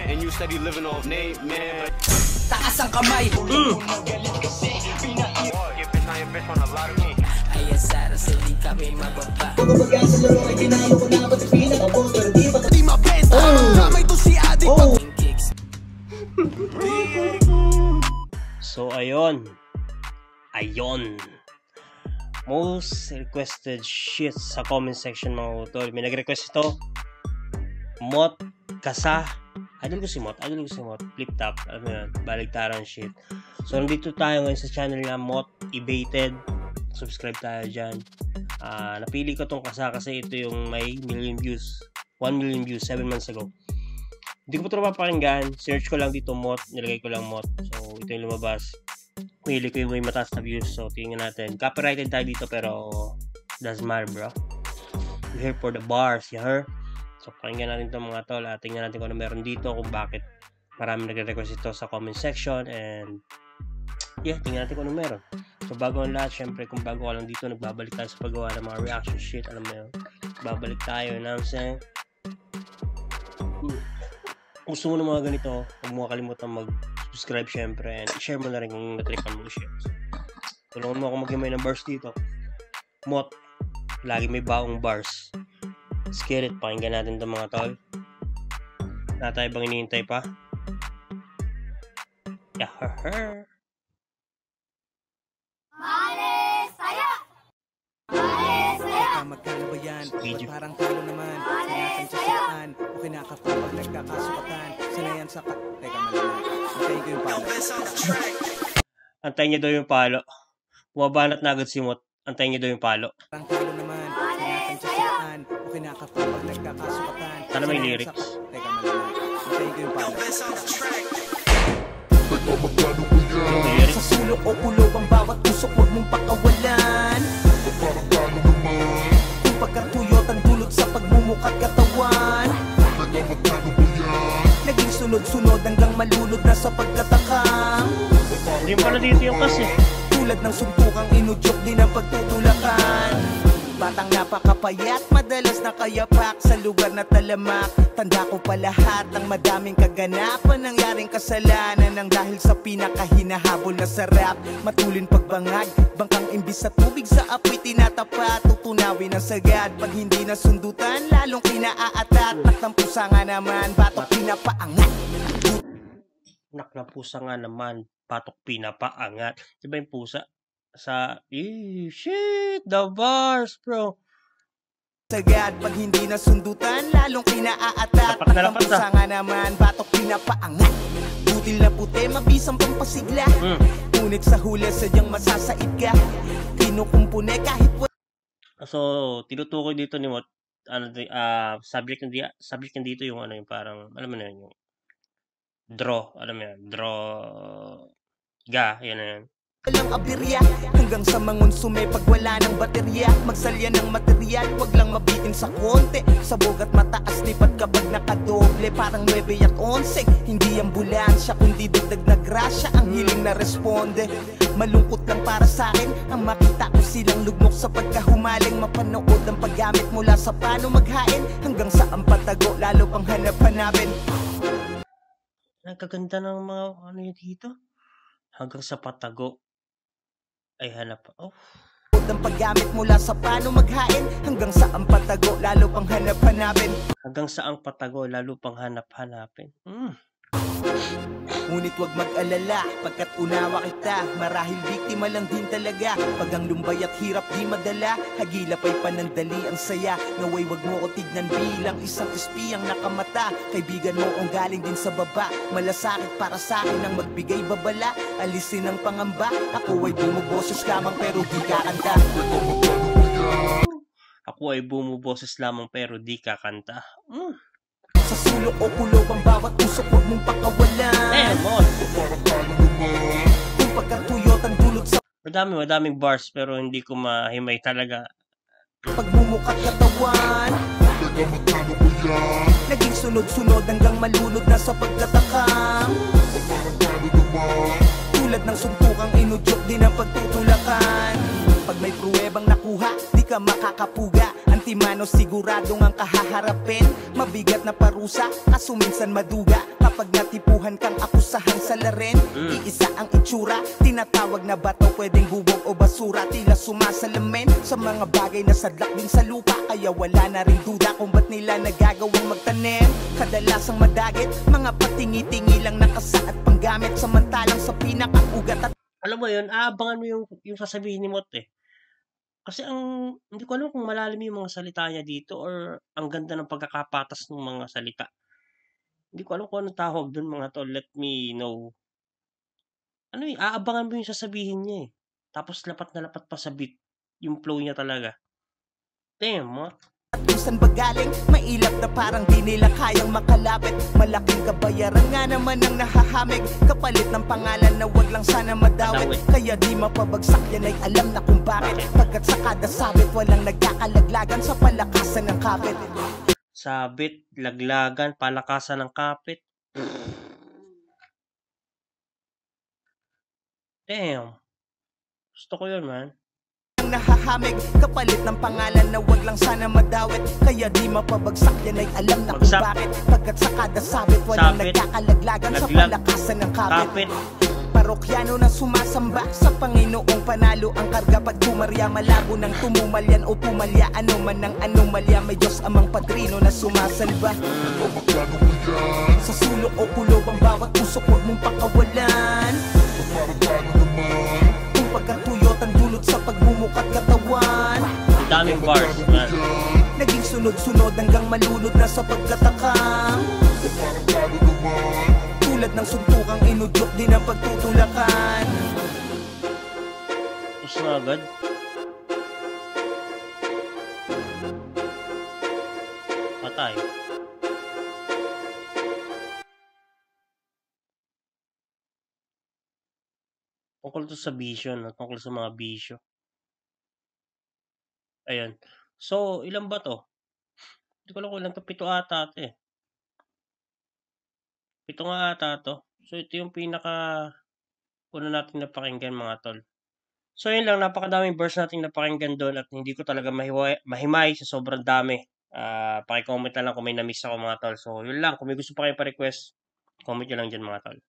and you steady living off name, man. Taas ang kamay. Ay asara sa di kami mababa. Di mabenta kamay to si Adik. So ayun. Most requested shit sa comment section mga utol. May nag-request ito. Mot Kasa. Idol ko si Mot. Flip top. Alam mo yun. Baligtaran shit. So nandito tayo ngayon sa channel na Mot Ibated. Subscribe tayo dyan. Napili ko tong Kasa kasi ito yung may 1 million views 7 months ago. Hindi ko pa ito mapapakinggan. Search ko lang dito Mot. Nilagay ko lang Mot. So ito yung lumabas. Pili ko yung may mataas na views. So tingnan natin. Copyrighted tayo dito pero doesn't matter bro. We're here for the bars. You heard? So pakinggan natin itong mga tol. Tingnan natin kung ano meron dito. Kung bakit marami nagre-request ito sa comment section. And yeah, tingnan natin kung ano meron. So bago ang lahat, syempre kung bago ka lang dito, nagbabalik tayo sa paggawa ng mga reaction shit. Alam mo yun? Babalik tayo. You know what I'm saying? Gusto mo ng mga ganito, huwag mo kalimutan mag-subscribe syempre and share mo na rin kung natripan mo share. Tulungan mo ako mag-himay ng bars dito. Mot, lagi may baong bars. Let's get it, pakinggan natin itong mga tol. Na tayo bang hinihintay pa? Yahaher! Malis! Saya! Malis! Saya! Magkano ba yan? Video. Parang talo naman. Sinakansasaan o kinakapapag nagkakasukatan. Sanayan sa Teka malala. Antayin ko yung palo. Antayin niya daw yung palo. Bumabanat na agad si Mot. Antayin niya daw yung palo. Parang talo naman. Sinakansasaan o kinakapapag nagkakasukatan. Sana may lyrics. Teka malala. Antayin ko yung palo. Sa sulok o kulog ang bawat usok, huwag mong pakawalan. Kung pagkatuyot ang dulot sa pagmumukat katawan, naging sunod-sunod hanggang malunod na sa pagkatakam. Hindi pala dito yung kasi. Tulad ng suntukang inudyok din ang pagtutulakan. Batang napakapayat, madalas nakayapak sa lugar na talamak. Tanda ko pa lahat ng madaming kaganapan, nangyaring kasalanan nang dahil sa pinakahinahabol na sarap. Matulin pagbangag, bangkang imbis sa tubig sa apoy tinatapat. Tutunawin ang sagad, pag hindi nasundutan lalong kinaaatat. Naktampusa nga naman, batok pinapaangat. Naknapusa nga naman, patok pinapaangat. Diba yung pusa? Sa shit, the bars bro. Sagad, pag hindi nasundutan lalong kinaaatat. Naktampusa nga naman, batok pinapaangat. Butil na puti, mabisang pampasigla. Ngunit sa huli sadyang masasaid ka. Kinukumpune kahit So tinutukoy dito ni Mot, subject ng dito yung ano, yung parang alam mo na yun, yung draw, alam mo yan, draw ga, yan na yan. walang aberya, hanggang sa mangonsume pag wala ng baterya. Magsalya ng material, wag lang mabitin sa konti. Sabog at mataas lipat kapag nakadoble, parang 9 at 11. Hindi ambulansya kundi dagdag na grasya ang hiling na responde. Malungkot lang para sa akin ang makita ko silang lugmok sa pagkahumaling. Mapanood ang paggamit mula sa paano maghain hanggang sa ang patago, lalo pang hanap-hanapin. Nagkaganda ng mga ano yun dito, hanggang sa patago ay hanap. Ang paggamit mula sa paano maghain hanggang sa ang patago, lalo pang hanap-hanapin. Hanggang sa ang patago, lalo pang hanap-hanapin. Ngunit wag mag-alala, pagkat unawa kita, marahil biktima lang din talaga. Pag ang lumbay at hirap di madala, hagilap ay panandali ang saya. Naway wag mo ko tignan bilang isang espiyang nakamata. Kaibigan mo kung galing din sa baba, malasakit para sa akin ang magbigay babala. Alisin ang pangamba, ako ay bumuboses lamang pero di kakanta. Ako ay bumuboses lamang pero di kakanta. Sa sulok o kulog ang bawat usok, huwag mong pakawalan. Kung pagkatuyot ang dulot sa madaming bars pero hindi ko mahimay talaga. pagmumukat katawan, naging sunod-sunod hanggang malunod na sa pagkatakam. Tulad ng suntukang inudyok din ang pagtutulakan. Pag may pruwebang nakuha, di ka makakapuga. Antimano siguradong ang kahaharapin. Mabigat na parusa, kaso minsan maduga. Kapag natipuhan kang akusahan sa laren, iisa ang itsura, tinatawag na bato, pwedeng bubog o basura. Tila sumasalamin sa mga bagay na sadlak din sa lupa, kaya wala na rin duda kung ba't nila nagagawang magtanim. Kadalasang madagit, mga patingi-tingi lang nakasaat panggamit, samantalang sa pinakaugat at Alam mo yun, aabangan mo yung sasabihin ni Mot eh. Kasi hindi ko alam kung malalim yung mga salita niya dito or ang ganda ng pagkakapatas ng mga salita. Hindi ko alam kung anong tawag dun mga tol. Let me know. Ano aabangan mo yung sasabihin niya eh. Tapos lapat na lapat pa sa beat. Yung flow niya talaga. Damn, Mot. kung saan ba galing, mailap na parang di nila kayang makalapit. Malaking kabayaran nga naman ang nahahamig, kapalit ng pangalan na wag lang sana madawit. Kaya di mapabagsak, yan ay alam na kung bakit. Pagkat sa kada sabit, walang nagkakalaglagan sa palakasan ng kapit. Sabit, laglagan, palakasan ng kapit. Damn. Gusto ko yun, man. Nahahamig, kapalit ng pangalan na wag lang sana madawit. Kaya di mapabagsak, yan ay alam na kung bakit. Pagkat sa kada sabit, walang nagkakalaglagan sa palakasan ng kapit. Parokyano na sumasamba sa Panginoong panalo ang karga. Pag tumarya, malabo ng tumumalyan o pumalya. Ano man ang anomalya, may Diyos amang padrino na sumasalba. Sa sulok o kulob ang bawat usok, huwag mong pakawalan. Kung pagkatuyot ang dulot sa pagmumukat katawan, daming bars, man. naging sunod-sunod hanggang malunod na sa pagkatakam. Tulad ng suntukang inudyok din ang pagtutulakan. Tapos na agad. Patay. Tungkol to sa bisyo, no? Tungkol sa mga bisyo. Ayan. So, ilan ba to? Hindi ko alam kung ilan to. 7 ata ito eh. 7 nga ata to. So, ito yung pinaka una natin napakinggan mga tol. So, yun lang. Napakadaming verse natin napakinggan doon at hindi ko talaga mahimay sa sobrang dami. Pakicomment na lang kung may na-miss ako mga tol. So, yun lang. Kung may gusto pa kayo pa-request, comment nyo lang dyan mga tol.